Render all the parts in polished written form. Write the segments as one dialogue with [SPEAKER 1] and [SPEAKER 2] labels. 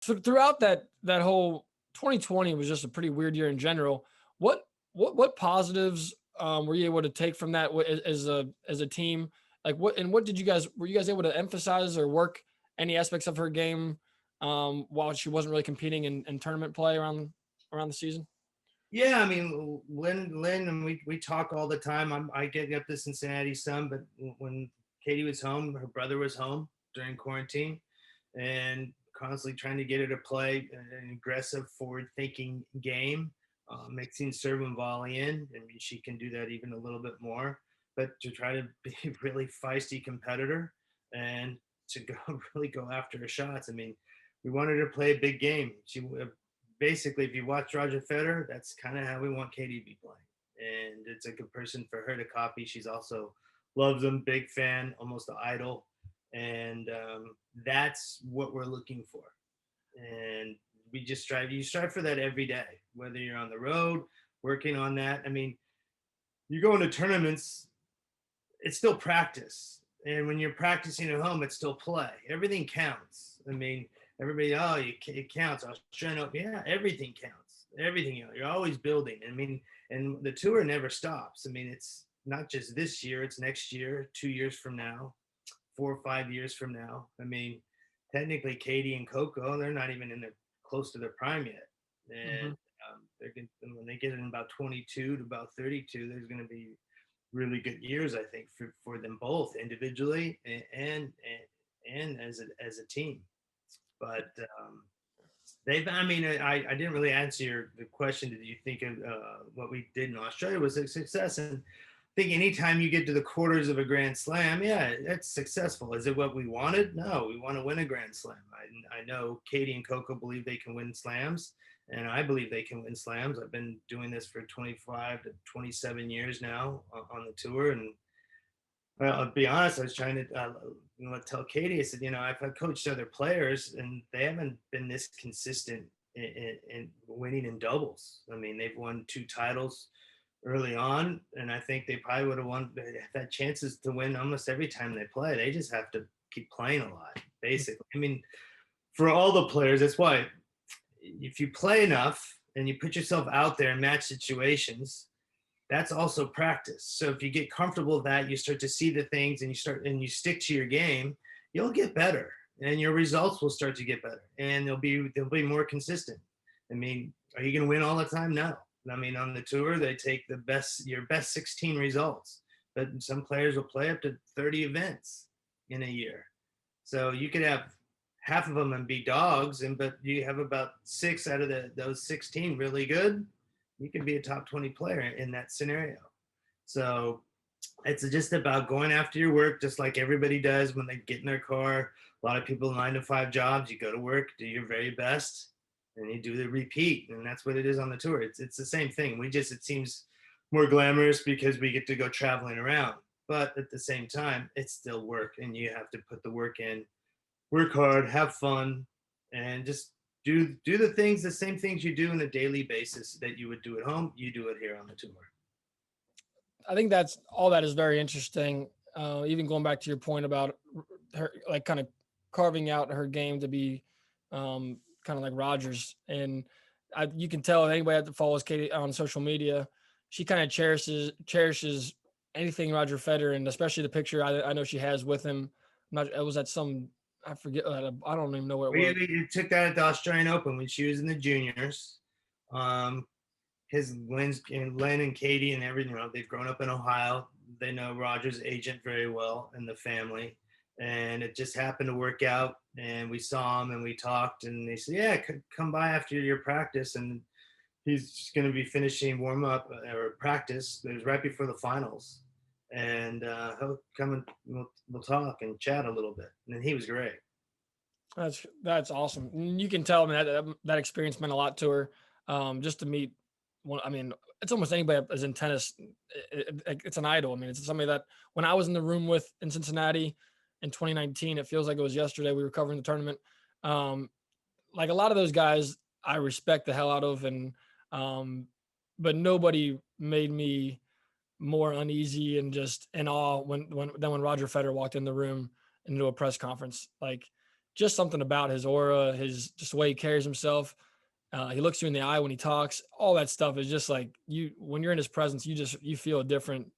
[SPEAKER 1] So throughout that whole 2020 was just a pretty weird year in general. What positives were you able to take from that as a team? Like what did you guys were you guys able to emphasize or work any aspects of her game while she wasn't really competing in tournament play around the season?
[SPEAKER 2] Yeah, I mean, Lynn, and we talk all the time. I get up to Cincinnati some, but when Katie was home, her brother was home during quarantine, and constantly trying to get her to play an aggressive, forward-thinking game, mixing serve and volley in. I mean, she can do that even a little bit more, but to try to be a really feisty competitor and to go really go after her shots. I mean, we wanted her to play a big game. She basically, if you watch Roger Federer, that's kind of how we want Katie to be playing. And it's a good person for her to copy. She's also loves them, big fan, almost an idol. And that's what we're looking for. And we just you strive for that every day, whether you're on the road, working on that. I mean, you go into tournaments, it's still practice. And when you're practicing at home, it's still play. Everything counts. I mean, everybody, oh, it counts. I was trying to, yeah, everything counts. Everything, you're always building. I mean, and the tour never stops. I mean, it's not just this year, it's next year, 2 years from now, 4 or 5 years from now. I mean, technically, Katie and Coco, they're not even in their close to their prime yet. And
[SPEAKER 1] Hmm.
[SPEAKER 2] they're going when they get in about 22 to about 32, there's going to be really good years, I think, for them both individually and as a team. But I mean, I didn't really answer the question. Did you think of what we did in Australia was a success? And I think anytime you get to the quarters of a Grand Slam, yeah, that's successful. Is it what we wanted? No, we want to win a Grand Slam. I know Katie and Coco believe they can win slams, and I believe they can win slams. I've been doing this for 25 to 27 years now on the tour, and well, I'll be honest. I was trying to tell Katie. I said, I've coached other players, and they haven't been this consistent in winning in doubles. I mean, they've won 2 titles early on, and I think they probably would have won. They have had chances to win almost every time they play. They just have to keep playing a lot, basically. I mean, for all the players, that's why if you play enough and you put yourself out there in match situations, that's also practice. So if you get comfortable with that, you start to see the things and you stick to your game, you'll get better and your results will start to get better and they'll be more consistent. I mean, are you going to win all the time? No. I mean, on the tour, they take your best 16 results, but some players will play up to 30 events in a year. So you could have half of them and be dogs, but you have about 6 out of those 16 really good, you can be a top 20 player in that scenario. So it's just about going after your work, just like everybody does when they get in their car. A lot of people 9 to 5 jobs. You go to work, do your very best, and you do the repeat, and that's what it is on the tour. It's the same thing. It seems more glamorous because we get to go traveling around, but at the same time, it's still work, and you have to put the work in, work hard, have fun, and just do the same things you do on a daily basis that you would do at home. You do it here on the tour.
[SPEAKER 1] I think that's all that is very interesting. Even going back to your point about her, like kind of carving out her game to be kind of like Rogers, and you can tell anybody that follows Katie on social media, she kind of cherishes anything Roger Federer, and especially the picture I know she has with him. Not it was at some I forget I don't even know where it was.
[SPEAKER 2] We took that at the Australian Open when she was in the juniors. Um, his Len and Katie and everything, they've grown up in Ohio. They know Roger's agent very well and the family. And it just happened to work out. And we saw him and we talked. And they said, yeah, come by after your practice. And he's just going to be finishing warm up or practice. It was right before the finals. And he'll come and we'll talk and chat a little bit. And he was great.
[SPEAKER 1] That's awesome. And you can tell that experience meant a lot to her. Just to meet one, I mean, it's almost anybody that's in tennis. It's an idol. I mean, it's somebody that when I was in the room with in Cincinnati in 2019, it feels like it was yesterday. We were covering the tournament. Um, like a lot of those guys, I respect the hell out of, and but nobody made me more uneasy and just in awe when Roger Federer walked in the room into a press conference. Like just something about his aura, his just the way he carries himself. He looks you in the eye when he talks. All that stuff is just like you when you're in his presence, you feel a different.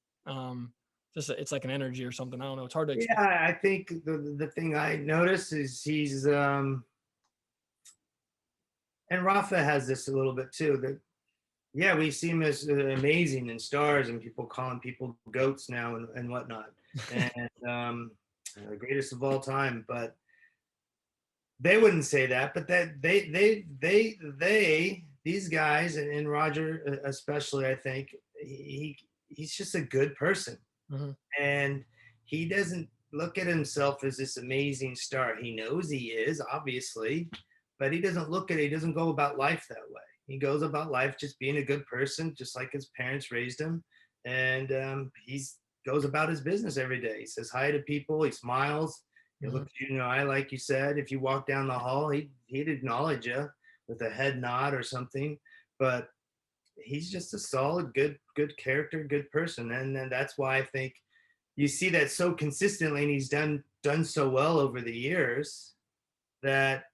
[SPEAKER 1] It's like an energy or something. I don't know. It's hard to explain.
[SPEAKER 2] Yeah, I think the thing I notice is he's and Rafa has this a little bit too. That yeah, we see him as amazing and stars, and people calling people goats now and whatnot, and the greatest of all time. But they wouldn't say that. But that they these guys and Roger especially, I think he's just a good person,
[SPEAKER 1] Mhm.
[SPEAKER 2] and he doesn't look at himself as this amazing star. He knows he is, obviously, but he doesn't look at it. He doesn't go about life that way. He goes about life just being a good person, just like his parents raised him, and he's goes about his business every day. He says hi to people. He smiles. He
[SPEAKER 1] Mhm.
[SPEAKER 2] looks you in the eye, like you said. If you walk down the hall, he'd acknowledge you with a head nod or something. But he's just a solid, good character, good person, and then that's why I think you see that so consistently, and he's done so well over the years that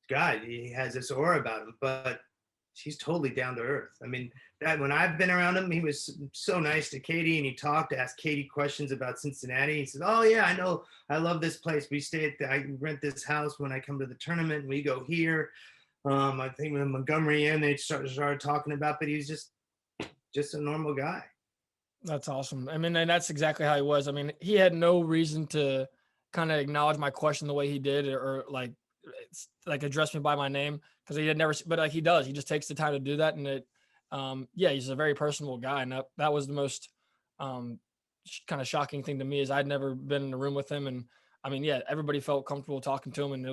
[SPEAKER 2] God, he has this aura about him. But he's totally down to earth. I mean, that when I've been around him, he was so nice to Caty, and he talked, asked Caty questions about Cincinnati. He said, "Oh yeah, I know, I love this place. We stay I rent this house when I come to the tournament. And we go here." I think when Montgomery in, they started talking about, but he's just a normal guy.
[SPEAKER 1] That's awesome. I mean, and that's exactly how he was. I mean, he had no reason to kind of acknowledge my question the way he did, or like, like address me by my name because he had never. But like he does, he just takes the time to do that, and yeah, he's a very personable guy, and that was the most um, kind of shocking thing to me is I'd never been in a room with him, and I mean, yeah, everybody felt comfortable talking to him, and it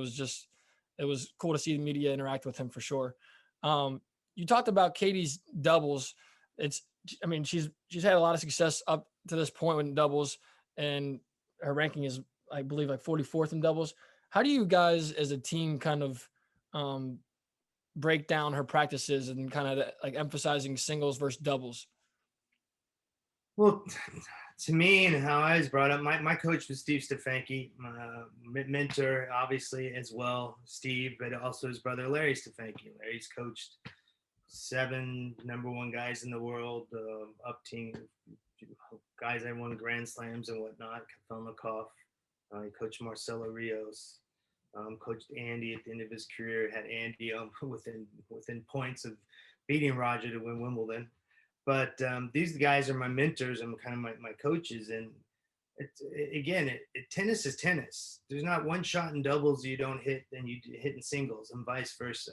[SPEAKER 1] was cool to see the media interact with him for sure. You talked about Katie's doubles. It's I mean, she's had a lot of success up to this point in doubles, and her ranking is, I believe, like 44th in doubles. How do you guys, as a team, kind of um, break down her practices and kind of like emphasizing singles versus doubles?
[SPEAKER 2] Well, to me and how I was brought up, my coach was Steve Stefanski, my mentor, obviously, as well, Steve, but also his brother, Larry Stefanski. Larry's coached 7 number 1 guys in the world, up team guys that won Grand Slams and whatnot, Kafelnikov. He coached Marcelo Rios, coached Andy at the end of his career, had Andy within points of beating Roger to win Wimbledon. But these guys are my mentors and kind of my coaches. And again, tennis is tennis. There's not one shot in doubles you don't hit than you hit in singles, and vice versa.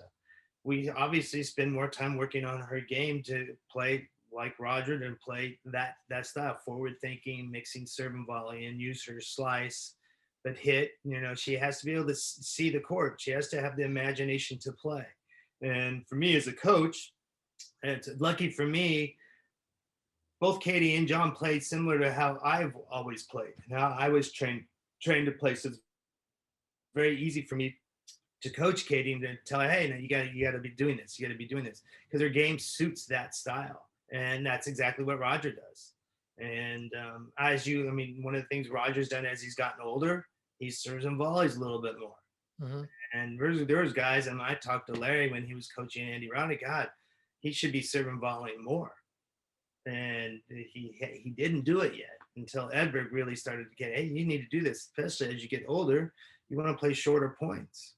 [SPEAKER 2] We obviously spend more time working on her game to play like Roger and play that style, forward thinking, mixing serve and volley, and use her slice, but hit. She has to be able to see the court. She has to have the imagination to play. And for me as a coach, and it's lucky for me, both Caty and John played similar to how I've always played. Now I was trained to play, so it's very easy for me to coach Caty and to tell her, hey, no, you got to be doing this. You got to be doing this because her game suits that style, and that's exactly what Roger does. And I mean, one of the things Roger's done as he's gotten older, he serves and volleys a little bit more.
[SPEAKER 1] Mm-hmm.
[SPEAKER 2] And there was guys, and I talked to Larry when he was coaching Andy Roddick. God, he should be serving volleying more, and he didn't do it yet until Edberg really started to get, hey, you need to do this, especially as you get older. You want to play shorter points.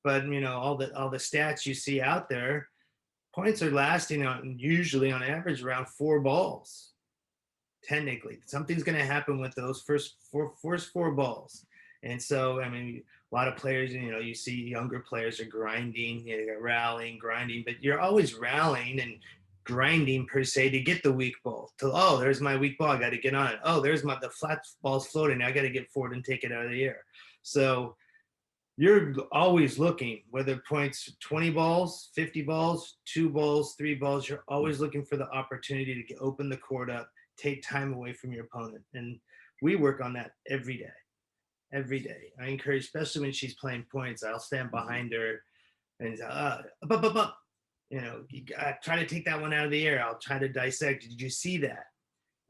[SPEAKER 2] But all the stats you see out there, points are lasting on usually on average around 4 balls. Technically, something's going to happen with those first 4 balls. And so, I mean, a lot of players, you see younger players are grinding, they're rallying, grinding, but you're always rallying and grinding per se to get the weak ball. Oh, there's my weak ball. I got to get on it. Oh, there's the flat ball's floating. I got to get forward and take it out of the air. So you're always looking, whether points 20 balls, 50 balls, 2 balls, 3 balls, you're always looking for the opportunity to open the court up, take time away from your opponent. And we work on that every day. Every day. I encourage, especially when she's playing points, I'll stand behind her and up, up, up, up. Try to take that one out of the air. I'll try to dissect. Did you see that?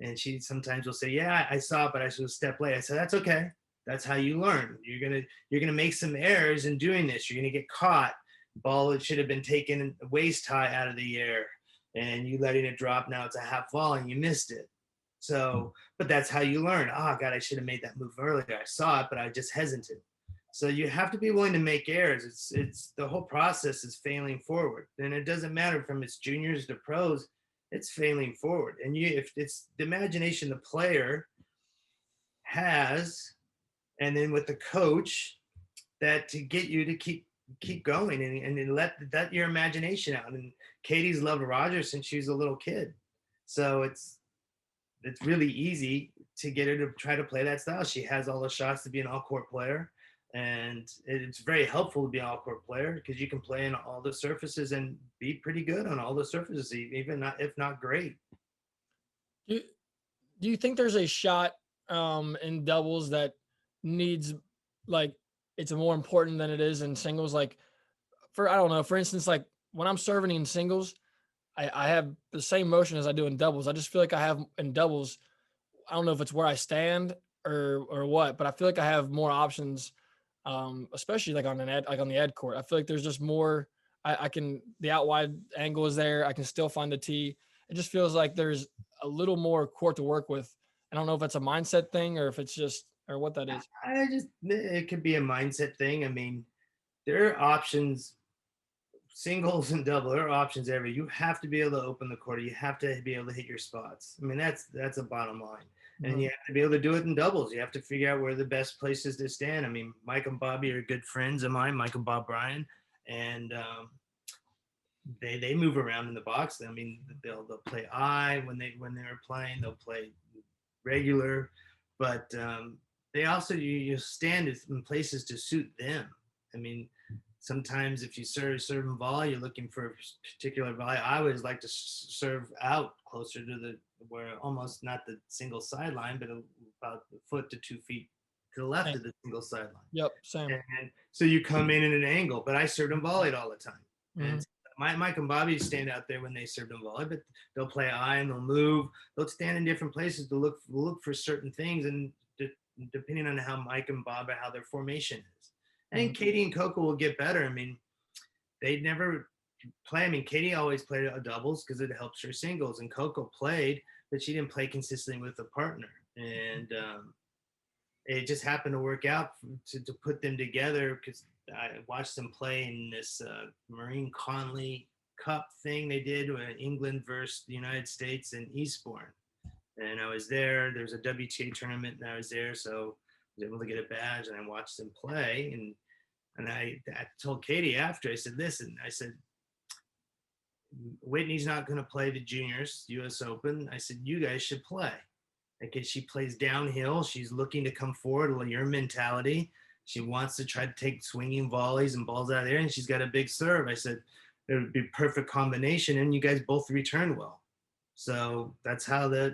[SPEAKER 2] And she sometimes will say, yeah, I saw it, but I should have stepped late. I said, that's okay. That's how you learn. You're gonna make some errors in doing this. You're gonna get caught. Ball that should have been taken waist high out of the air, and you letting it drop. Now it's a half volley and you missed it. So, but that's how you learn. Oh God, I should have made that move earlier. I saw it, but I just hesitated. So you have to be willing to make errors. It's the whole process is failing forward, and it doesn't matter from its juniors to pros. It's failing forward, and if it's the imagination the player has, and then with the coach, that to get you to keep going and let your imagination out. And Caty's loved Roger since she was a little kid, so it's really easy to get her to try to play that style. She has all the shots to be an all-court player, and it's very helpful to be an all-court player because you can play on all the surfaces and be pretty good on all the surfaces, even not if not great.
[SPEAKER 1] Do you, do you think there's a shot in doubles that needs, like, it's more important than it is in singles? Like, for, I don't know, for instance, like when I'm serving in singles, I have the same motion as I do in doubles. I just feel like I have in doubles. I don't know if it's where I stand or what, but I feel like I have more options, especially like on like on the ed court. I feel like there's just more. I can, the out wide angle is there. I can still find the tee. It just feels like there's a little more court to work with. I don't know if that's a mindset thing or if it's just or what that is.
[SPEAKER 2] It could be a mindset thing. I mean, there are options, singles and double. There are options every. You have to be able to open the court. You have to be able to hit your spots. I mean, that's a bottom line. And you have to be able to do it in doubles. You have to figure out where the best places to stand. I mean, Mike and Bobby are good friends of mine, Mike and Bob Bryan, and they move around in the box. I mean, they'll play I when they're playing. They'll play regular, but they also you stand in places to suit them. I mean, sometimes if you serve and volley, you're looking for a particular volley. I always like to serve out closer to the where almost not the single sideline, but about a foot to 2 feet to the left
[SPEAKER 1] Same.
[SPEAKER 2] of the single sideline.
[SPEAKER 1] Yep, same.
[SPEAKER 2] And so you come in at an angle, but I served and volleyed all the time.
[SPEAKER 1] Mhm.
[SPEAKER 2] And Mike and Bobby stand out there when they served and volley, but they'll play I and they'll move. They'll stand in different places to look for certain things, and depending on how Mike and Bob how their formation is. I think Caty and Coco will get better. I mean, they never play. I mean, Caty always played a doubles because it helps her singles, and Coco played, but she didn't play consistently with a partner. And it just happened to work out to put them together because I watched them play in this Marine Conley Cup thing they did in England versus the United States in Eastbourne. And I was there. There was a WTA tournament, and I was there, so I was able to get a badge, and I watched them play. And I told Caty after, I said, listen, I said, Whitney's not going to play the juniors, US Open. I said, you guys should play. Because she plays downhill. She's looking to come forward with your mentality. She wants to try to take swinging volleys and balls out of there, and she's got a big serve. I said, it would be a perfect combination, and you guys both return well. So that's how they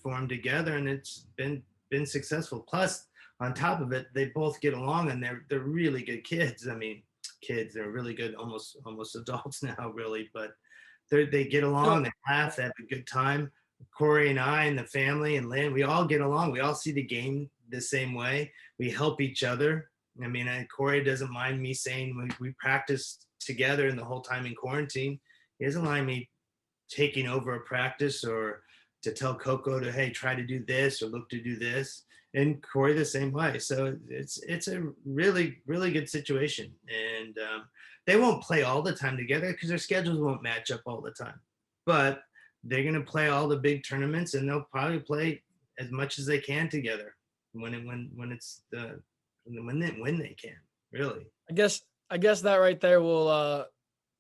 [SPEAKER 2] formed together, and it's been successful. Plus, on top of it, they both get along, and they're really good kids. I mean, kids, they're really good, almost adults now, really. But they get along, they laugh, they have a good time. Corey and I and the family and Lynn, we all get along. We all see the game the same way. We help each other. I mean, Corey doesn't mind me saying we practice together in the whole time in quarantine. He doesn't mind me taking over a practice or to tell Coco to, hey, try to do this or look to do this. And Corey the same way. So it's a really, really good situation. And they won't play all the time together because their schedules won't match up all the time. But they're going to play all the big tournaments, and they'll probably play as much as they can together when they can, really.
[SPEAKER 1] I guess that right there will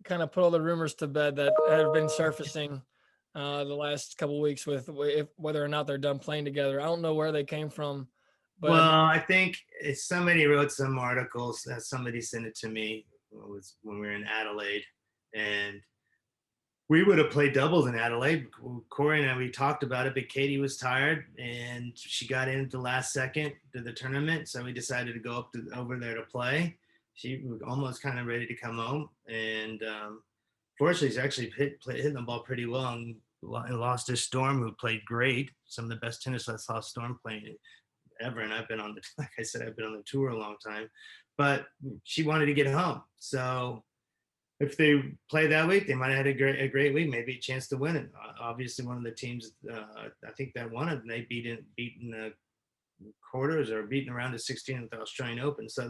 [SPEAKER 1] kind of put all the rumors to bed that have been surfacing the last couple of weeks with whether or not they're done playing together. I don't know where they came from, but
[SPEAKER 2] well, I think somebody wrote some articles. Somebody sent it to me. It was when we were in Adelaide, and we would have played doubles in Adelaide. Corey and I, we talked about it, but Caty was tired and she got in at the last second to the tournament. So we decided to go over there to play. She was almost kind of ready to come home. And fortunately, she's actually hitting the ball pretty well and lost to Storm, who played great. Some of the best tennis I saw Storm playing ever. And I've been on the, like I said, I've been on the tour a long time, but she wanted to get home. So if they play that week, they might have had a great week, maybe a chance to win it. Obviously, one of the teams, I think that won it, and they beaten the quarters or beaten around the 16 at the Australian Open. So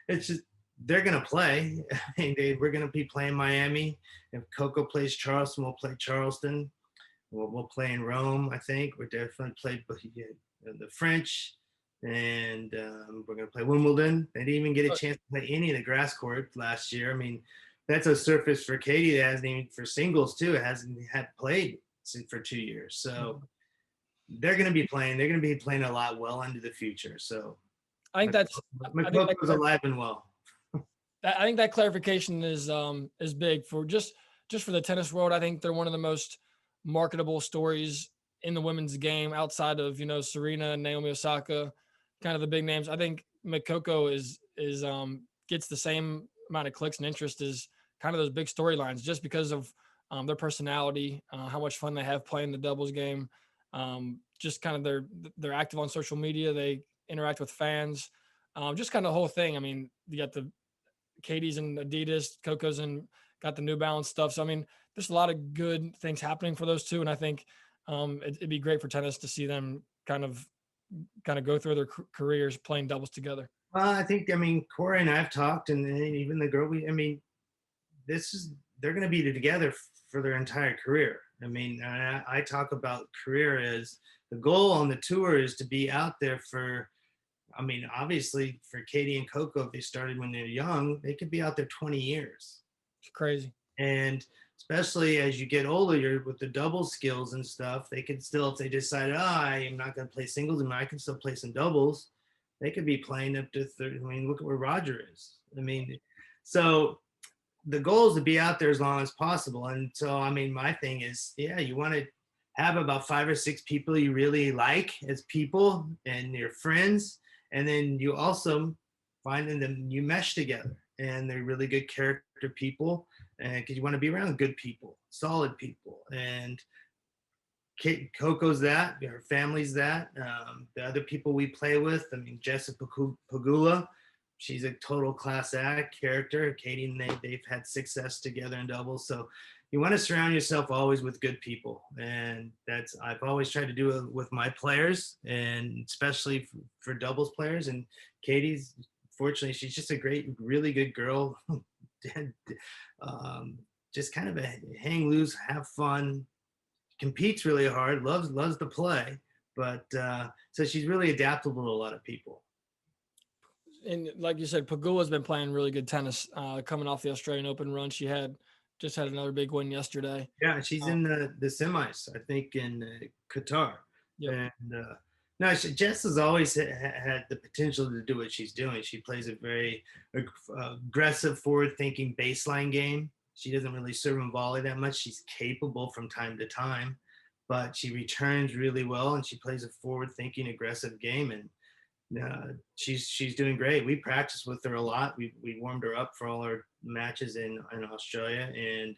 [SPEAKER 2] it's just they're gonna play. I mean, we're gonna be playing Miami. If Coco plays Charleston, we'll play Charleston. We'll play in Rome. I think we're definitely played the French, and we're gonna play Wimbledon. They didn't even get a chance to play any of the grass court last year. I mean, that's a surface for Caty that hasn't even for singles too. It hasn't had played for 2 years. So they're gonna be playing. They're gonna be playing a lot well into the future. So
[SPEAKER 1] I think that's
[SPEAKER 2] McCoko's alive and well.
[SPEAKER 1] I think that clarification is big for just for the tennis world. I think they're one of the most marketable stories in the women's game outside of, Serena, Naomi Osaka, kind of the big names. I think McCoco is gets the same amount of clicks and interest as kind of those big storylines just because of their personality, how much fun they have playing the doubles game. Just kind of they're active on social media. They interact with fans. Just kind of the whole thing. I mean, you got the Caty's and Adidas, Coco's and got the New Balance stuff. So, I mean, there's a lot of good things happening for those two. And I think it'd be great for tennis to see them kind of go through their careers playing doubles together.
[SPEAKER 2] Well, I mean, Corey and I have talked, and even the girl, I mean, they're going to be together for their entire career. I mean, I talk about career as the goal on the tour is to be out there for, I mean, obviously for Caty and Coco, if they started when they're young, they could be out there 20 years.
[SPEAKER 1] It's crazy.
[SPEAKER 2] And especially as you get older with the double skills and stuff, they could still, if they decide, I am not going to play singles, and I can still play some doubles, they could be playing up to 30. I mean, look at where Roger is. I mean, so the goal is to be out there as long as possible. And so, I mean, my thing is, you want to have about 5 or 6 people you really like as people and your friends. And then you also find them, you mesh together, and they're really good character people. And because you want to be around good people, solid people. And Coco's that, her family's that. The other people we play with, I mean, Jessica Pagula, she's a total class act character. Caty and they've had success together in doubles. So you want to surround yourself always with good people. And I've always tried to do it with my players, and especially for doubles players. And Caty's, fortunately, she's just a really good girl. Just kind of a hang loose, have fun, competes really hard, loves to play, but so she's really adaptable to a lot of people.
[SPEAKER 1] And like you said, Pagula's been playing really good tennis, coming off the Australian Open run. She just had another big win yesterday.
[SPEAKER 2] Yeah, she's in the semis, I think, in Qatar. Yep. And no, Jess has always had the potential to do what she's doing. She plays a very aggressive, forward-thinking baseline game. She doesn't really serve and volley that much. She's capable from time to time, but she returns really well, and she plays a forward-thinking, aggressive game. And she's doing great. We practiced with her a lot. We warmed her up for all our matches in Australia, and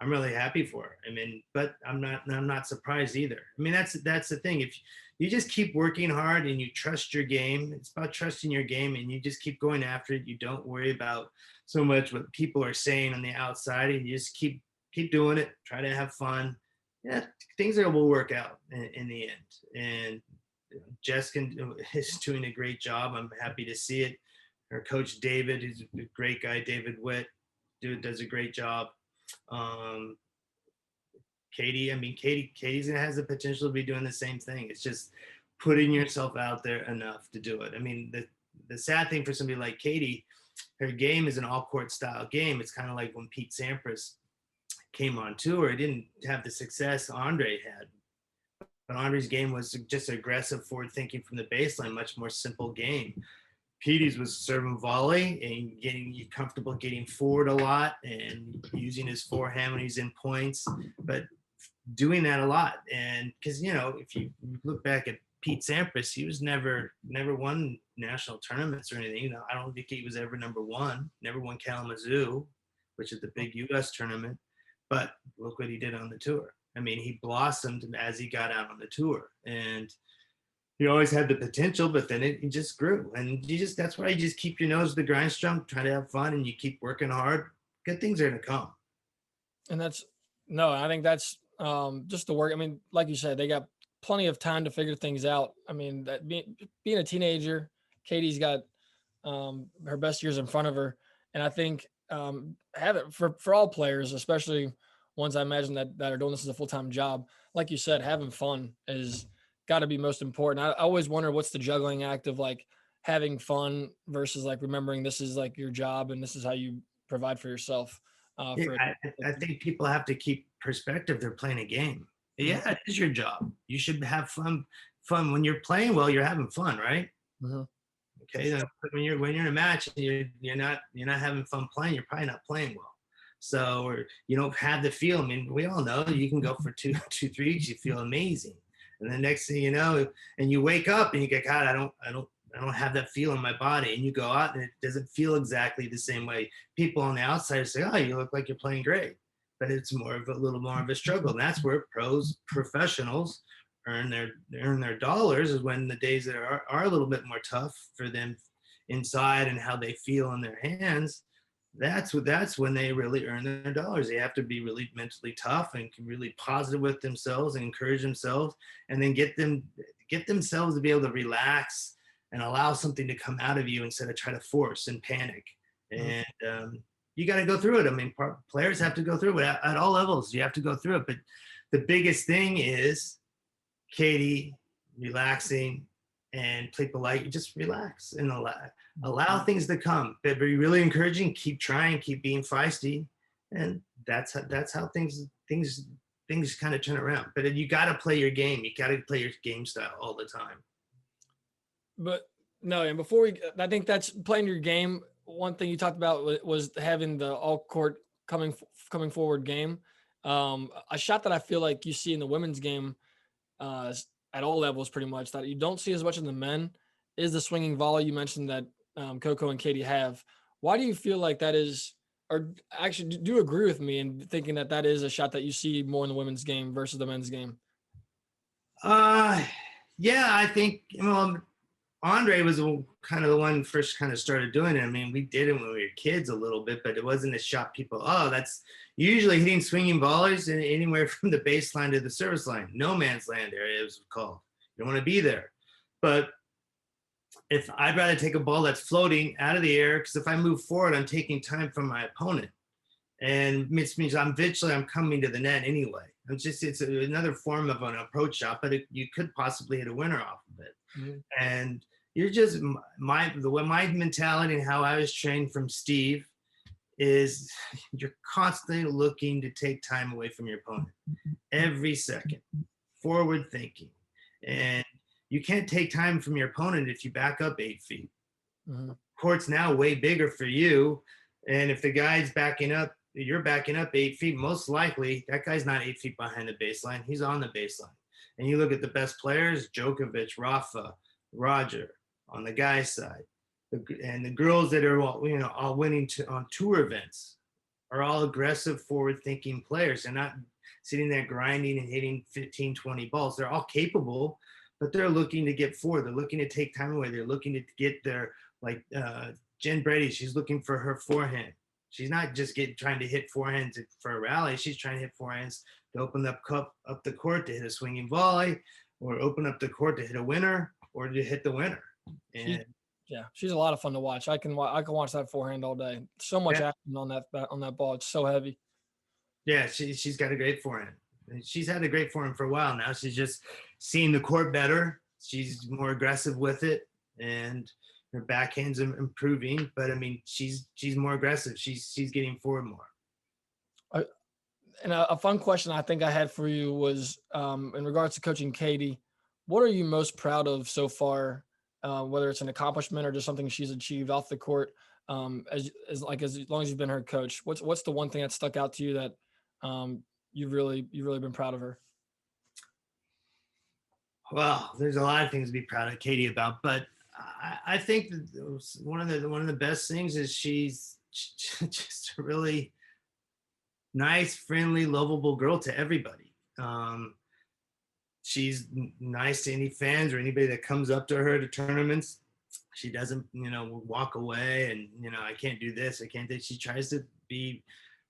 [SPEAKER 2] I'm really happy for her. I mean, but I'm not surprised either. I mean, that's the thing. If you just keep working hard and you trust your game, it's about trusting your game, and you just keep going after it. You don't worry about so much what people are saying on the outside, and you just keep doing it. Try to have fun. Yeah, things will work out in the end. And Jess is doing a great job. I'm happy to see it. Her coach David, who's a great guy, David Witt, does a great job. Caty, I mean, Caty's has the potential to be doing the same thing. It's just putting yourself out there enough to do it. I mean, the sad thing for somebody like Caty, her game is an all-court style game. It's kind of like when Pete Sampras came on tour. He didn't have the success Andre had. But Andre's game was just aggressive, forward-thinking from the baseline, much more simple game. Petey's was serve and volley and getting you comfortable getting forward a lot and using his forehand when he's in points, but doing that a lot. And because, if you look back at Pete Sampras, he was never won national tournaments or anything. I don't think he was ever number one, never won Kalamazoo, which is the big U.S. tournament. But look what he did on the tour. I mean, he blossomed as he got out on the tour. And you always had the potential, but then it just grew. And that's why you just keep your nose to the grindstone, try to have fun, and you keep working hard. Good things are going to come.
[SPEAKER 1] And that's no, I think that's just the work. I mean, like you said, they got plenty of time to figure things out. I mean, that being a teenager, Katie's got her best years in front of her, and I think have it for all players, especially ones I imagine that are doing this as a full time job. Like you said, having fun is got to be most important. I always wonder what's the juggling act of like having fun versus like remembering this is like your job and this is how you provide for yourself.
[SPEAKER 2] Yeah,
[SPEAKER 1] For
[SPEAKER 2] I think people have to keep perspective. They're playing a game.
[SPEAKER 1] Mhm,
[SPEAKER 2] Yeah, it is your job. You should have fun. Fun when you're playing well. You're having fun, right?
[SPEAKER 1] mhm, for
[SPEAKER 2] Okay.
[SPEAKER 1] sure.
[SPEAKER 2] When you're in a match and you're not having fun playing, you're probably not playing well. So, or you don't have the feel. I mean, we all know you can go for two, 3 weeks, you feel amazing, and the next thing you know, and you wake up and you go, God, I don't have that feel in my body, and you go out and it doesn't feel exactly the same way. People on the outside say, oh, you look like you're playing great, but it's more of a little more of a struggle. And that's where professionals earn their dollars, is when the days that are a little bit more tough for them inside and how they feel in their hands. That's when they really earn their dollars. They have to be really mentally tough and really positive with themselves and encourage themselves, and then get themselves to be able to relax and allow something to come out of you instead of try to force and panic.
[SPEAKER 1] Mhm.
[SPEAKER 2] And you got to go through it. I mean, players have to go through it at all levels. You have to go through it. But the biggest thing is, Caty, relaxing and play polite. Just relax and allow things to come. But be really encouraging. Keep trying. Keep being feisty, and that's how things kind of turn around. But you got to play your game. You got to play your game style all the time.
[SPEAKER 1] But no, and before I think that's playing your game. One thing you talked about was having the all court coming forward game. A shot that I feel like you see in the women's game uh, at all levels, pretty much that you don't see as much in the men, is the swinging volley. You mentioned that Coco and Katie have. Why do you feel like that is? Or actually, do you agree with me in thinking that that is a shot that you see more in the women's game versus the men's game?
[SPEAKER 2] Uh, yeah, I think, Andre was kind of the one first kind of started doing it. I mean, we did it when we were kids a little bit, but it wasn't a shot people, oh, that's usually hitting swinging volleys anywhere from the baseline to the service line. No man's land area, it was called. You don't want to be there. But if I'd rather take a ball that's floating out of the air, because if I move forward, I'm taking time from my opponent. And it means I'm coming to the net anyway. It's another form of an approach shot, but you could possibly hit a winner off of it.
[SPEAKER 1] Mhm.
[SPEAKER 2] And you're just my mentality and how I was trained from Steve is, you're constantly looking to take time away from your opponent every second, forward thinking, and you can't take time from your opponent if you back up 8 feet.
[SPEAKER 1] Mhm.
[SPEAKER 2] Court's now way bigger for you, and if the guy's backing up, you're backing up 8 feet, most likely that guy's not 8 feet behind the baseline, he's on the baseline. And you look at the best players, Djokovic, Rafa, Roger, on the guy's side, and the girls that are all winning on tour events are all aggressive, forward-thinking players. They're not sitting there grinding and hitting 15, 20 balls. They're all capable, but they're looking to get forward. They're looking to take time away. They're looking to get their, like Jen Brady, she's looking for her forehand. She's not just trying to hit forehands for a rally. She's trying to hit forehands to open up the court to hit a swinging volley, or open up the court to hit a winner, or to hit the winner.
[SPEAKER 1] She,
[SPEAKER 2] And
[SPEAKER 1] yeah, she's a lot of fun to watch. I can watch that forehand all day. So much
[SPEAKER 2] yeah,
[SPEAKER 1] action on that ball. It's so heavy.
[SPEAKER 2] yeah, she's got a great forehand. She's had a great forehand for a while now. She's just seeing the court better. She's more aggressive with it, and her backhand's improving. But I mean, she's more aggressive. She's getting forward more.
[SPEAKER 1] Uh, and a fun question I think I had for you was in regards to coaching Katie. What are you most proud of so far? Whether it's an accomplishment or just something she's achieved off the court, as long as you've been her coach. What's the one thing that stuck out to you that you've really been proud of her?
[SPEAKER 2] Well, there's a lot of things to be proud of Katie about, but I think that one of the best things is she's just a really nice, friendly, lovable girl to everybody. nice to any fans or anybody that comes up to her to tournaments. She doesn't, walk away and, I can't do this, I can't do. She tries to be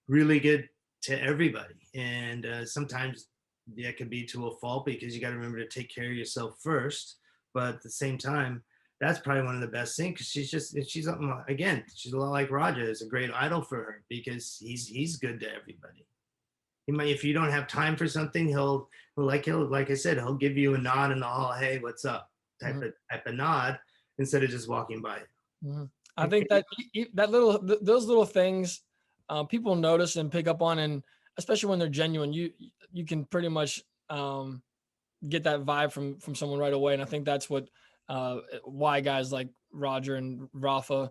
[SPEAKER 2] really good to everybody. And sometimes that could be to a fault because you got to remember to take care of yourself first. But at the same time, that's probably one of the best things because she's again, she's a lot like Roger. It's a great idol for her because he's good to everybody. He might, if you don't have time for something, he'll like I said, he'll give you a nod in the hall, hey, what's up, type of nod instead of just walking by.
[SPEAKER 1] I think that those little things people notice and pick up on, and especially when they're genuine, you can pretty much get that vibe from someone right away. And I think that's what why guys like Roger and Rafa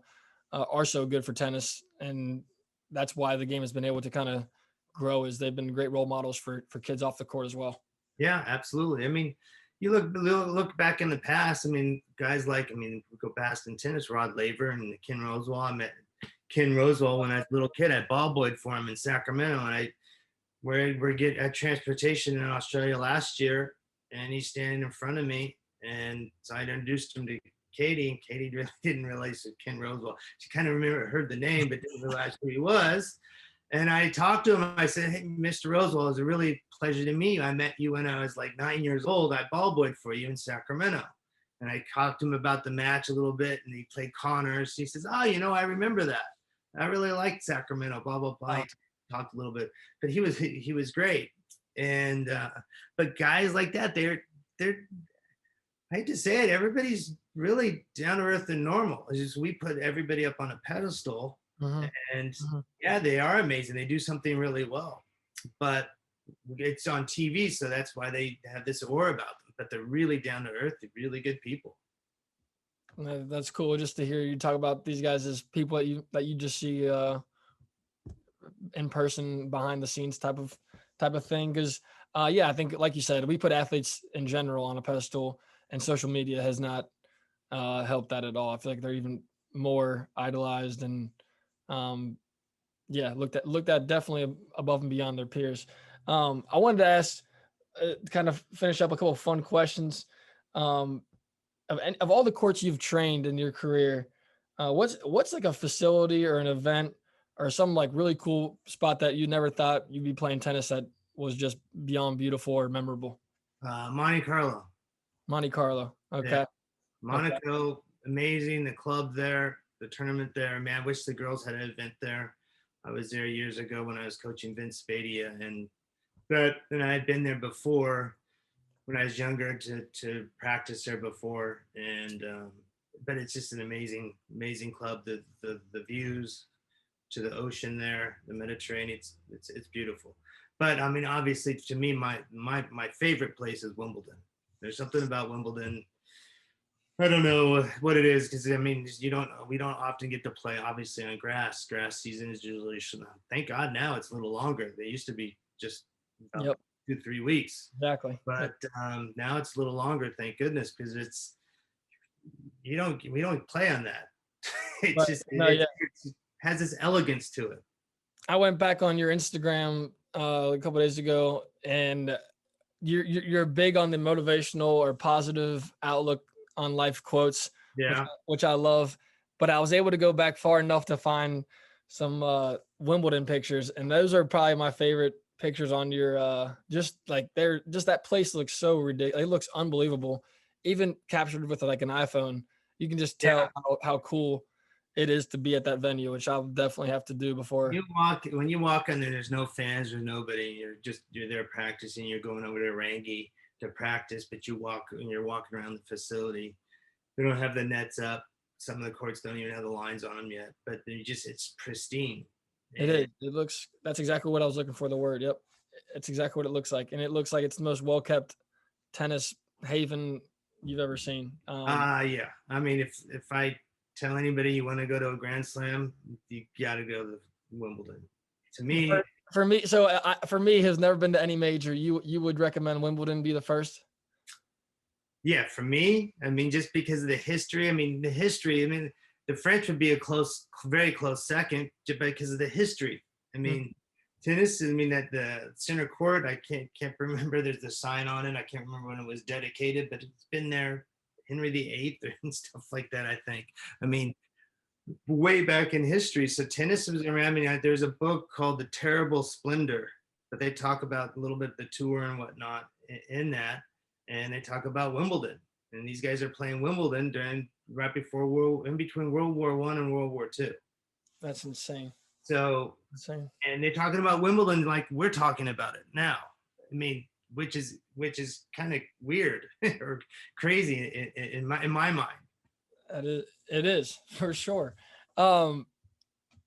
[SPEAKER 1] are so good for tennis, and that's why the game has been able to kind of grow, is they've been great role models for kids off the court as well.
[SPEAKER 2] Yeah, absolutely. I mean, you look back in the past. I mean, guys like, we go past in tennis, Rod Laver and Ken Rosewall. I met Ken Rosewall when I was a little kid. I ball boyed for him in Sacramento, and we're getting at transportation in Australia last year, and he's standing in front of me, and so I introduced him to Caty, and Caty really didn't realize it was Ken Rosewall. She kind of heard the name, but didn't realize who he was. And I talked to him. I said, hey, Mr. Rosewall, it was a really pleasure to meet you. I met you when I was like 9 years old. I ball boyed for you in Sacramento. And I talked to him about the match a little bit, and he played Connors. He says, oh, I remember that. I really liked Sacramento, blah, blah, blah. He talked a little bit, but he was great. And, but guys like that, they're, I hate to say it, everybody's really down to earth and normal. It's just, we put everybody up on a pedestal. And yeah, they are amazing. They do something really well, but it's on TV, so that's why they have this aura about them. But they're really down to earth. They're really good people.
[SPEAKER 1] That's cool just to hear you talk about these guys as people that you just see in person, behind the scenes type of thing. Because yeah, I think like you said, we put athletes in general on a pedestal, and social media has not helped that at all. I feel like they're even more idolized and yeah, looked at definitely above and beyond their peers. I wanted to ask, kind of finish up a couple of fun questions. Of all the courts you've trained in your career, what's like a facility or an event or some like really cool spot that you never thought you'd be playing tennis that was just beyond beautiful or memorable?
[SPEAKER 2] Monte Carlo.
[SPEAKER 1] Monte Carlo. Okay.
[SPEAKER 2] Yeah. Monaco, amazing. The club there, the tournament there. Man, I wish the girls had an event there. I was there years ago when I was coaching Vince Spadia, and I had been there before when I was younger to practice there before. And but it's just an amazing club. The views to the ocean there, the Mediterranean, it's beautiful. But I mean, obviously, to me, my favorite place is Wimbledon. There's something about Wimbledon. I don't know what it is, because I mean, we don't often get to play obviously on grass. Grass season is usually, thank God now it's a little longer. They used to be just about 2-3 weeks.
[SPEAKER 1] Exactly.
[SPEAKER 2] But now it's a little longer, thank goodness, because we don't play on that. It has this elegance to it.
[SPEAKER 1] I went back on your Instagram a couple of days ago, and you're big on the motivational or positive outlook on life quotes, which I love. But I was able to go back far enough to find some Wimbledon pictures, and those are probably my favorite pictures on your that place looks so ridiculous. It looks unbelievable, even captured with like an iPhone. You can just tell how cool it is to be at that venue, which I'll definitely have to do before.
[SPEAKER 2] When you walk in there's no fans, there's nobody. You're there practicing. You're going over to Rangi to practice, but you're walking around the facility. They don't have the nets up. Some of the courts don't even have the lines on them yet, but it's pristine.
[SPEAKER 1] It is. It looks. That's exactly what I was looking for. The word. Yep. It's exactly what it looks like, and it looks like it's the most well kept tennis haven you've ever seen.
[SPEAKER 2] Yeah. I mean, if I tell anybody you want to go to a Grand Slam, you got to go to Wimbledon. To me,
[SPEAKER 1] for me, so for me, who's never been to any major, you would recommend Wimbledon be the first?
[SPEAKER 2] Yeah, for me, I mean, just because of the history. I mean, the French would be a very close second, just because of the history. I mean, tennis, I mean, at the center court, I can't remember. There's the sign on it. I can't remember when it was dedicated, but it's been there, Henry VIII and stuff like that. I think. I mean, way back in history. So tennis was around. I mean, there's a book called The Terrible Splendor, but they talk about a little bit the tour and whatnot in that, and they talk about Wimbledon. And these guys are playing Wimbledon during right before in between World War I and World War II.
[SPEAKER 1] That's insane.
[SPEAKER 2] So,
[SPEAKER 1] Insane.
[SPEAKER 2] and they're talking about Wimbledon like we're talking about it now. I mean, which is kind of weird or crazy in my mind.
[SPEAKER 1] It is for sure. Um,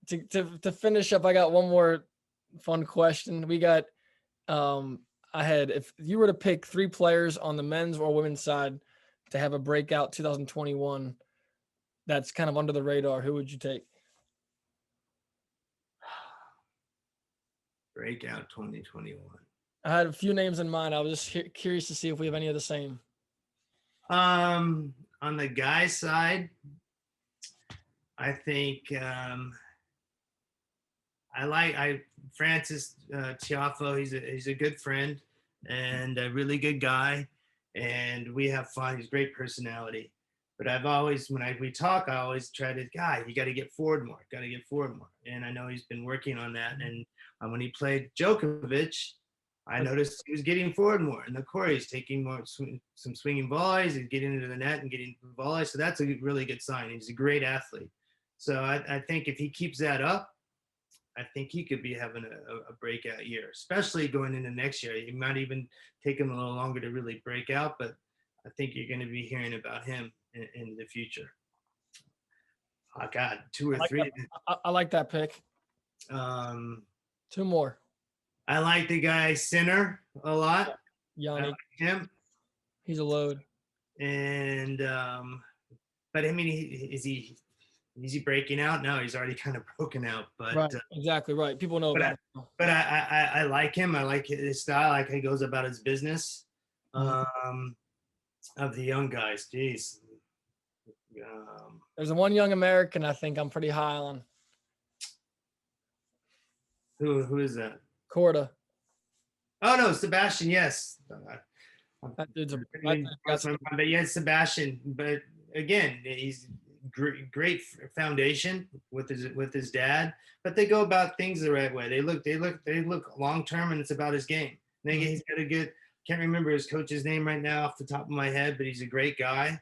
[SPEAKER 1] to finish up, I got one more fun question. We got I had, if you were to pick 3 players on the men's or women's side to have a breakout 2021 that's kind of under the radar, who would you take?
[SPEAKER 2] Breakout 2021.
[SPEAKER 1] I had a few names in mind. I was just curious to see if we have any of the same.
[SPEAKER 2] On the guy side, I think I Francis Tiafo. He's a good friend and a really good guy, and we have fun. He's a great personality. But I've always, we talk, I always try to, guy, you got to get forward more. Got to get forward more. And I know he's been working on that. And when he played Djokovic, I noticed he was getting forward more in the court. He's taking more some swinging volleys. He's getting into the net and getting volleys. So that's a really good sign. He's a great athlete. So I think if he keeps that up, I think he could be having a breakout year, especially going into next year. It might even take him a little longer to really break out, but I think you're going to be hearing about him in the future. Oh, God, 2 or 3.
[SPEAKER 1] I like that pick. 2 more.
[SPEAKER 2] I like the guy Sinner a lot.
[SPEAKER 1] Yannick.
[SPEAKER 2] Like him.
[SPEAKER 1] He's a load.
[SPEAKER 2] And but I mean, is he breaking out? No, he's already kind of broken out. But
[SPEAKER 1] right, exactly right. People know about him.
[SPEAKER 2] But I like him. I like his style. I like how he goes about his business. Of the young guys, geez.
[SPEAKER 1] There's one young American I think I'm pretty high on.
[SPEAKER 2] Who is that?
[SPEAKER 1] Korda.
[SPEAKER 2] Oh no, Sebastian. Yes.
[SPEAKER 1] That dude's
[SPEAKER 2] but yes, Sebastian. But again, he's great foundation with his dad. But they go about things the right way. They look long term, and it's about his game. And he's got a good. Can't remember his coach's name right now off the top of my head, but he's a great guy.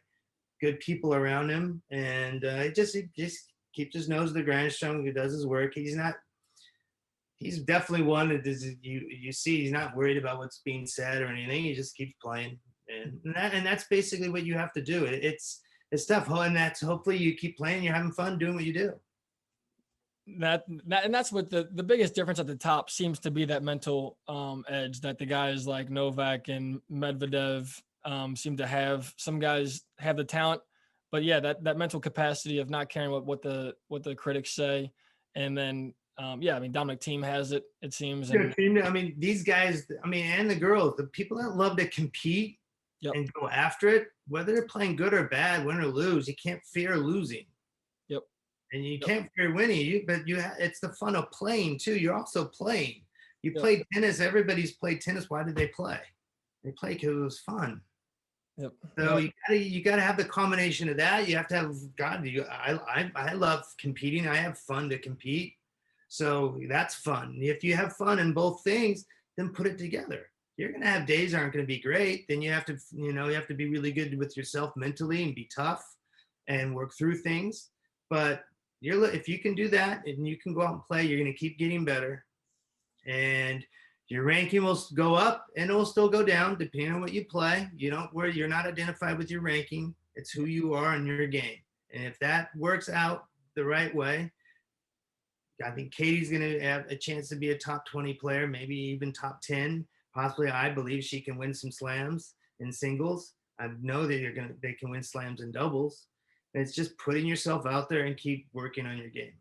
[SPEAKER 2] Good people around him, and he just keeps his nose to the grindstone. He does his work. He's definitely one that you see. He's not worried about what's being said or anything. He just keeps playing, and that's basically what you have to do. It's tough, and that's hopefully you keep playing. You're having fun doing what you do.
[SPEAKER 1] And that's what the biggest difference at the top seems to be, that mental edge that the guys like Novak and Medvedev seem to have. Some guys have the talent, but yeah, that mental capacity of not caring what the critics say. And then I mean, Dominic Thiem has it seems. And,
[SPEAKER 2] I mean, these guys, and the girls, the people that love to compete and go after it, whether they're playing good or bad, win or lose, you can't fear losing.
[SPEAKER 1] Yep.
[SPEAKER 2] And you can't fear winning, but it's the fun of playing too. You're also playing. You played tennis. Everybody's played tennis. Why did they play? They play because it was fun.
[SPEAKER 1] Yep.
[SPEAKER 2] So you gotta have the combination of that. You have to have I love competing. I have fun to compete. So that's fun. If you have fun in both things, then put it together. You're gonna have days that aren't gonna be great. Then you have to be really good with yourself mentally and be tough and work through things. But if you can do that and you can go out and play, you're going to keep getting better, and your ranking will go up and it will still go down depending on what you play. You're not identified with your ranking. It's who you are in your game. And if that works out the right way, I think Caty's going to have a chance to be a top 20 player, maybe even top 10. Possibly, I believe she can win some slams in singles. I know that they can win slams in doubles. It's just putting yourself out there and keep working on your game.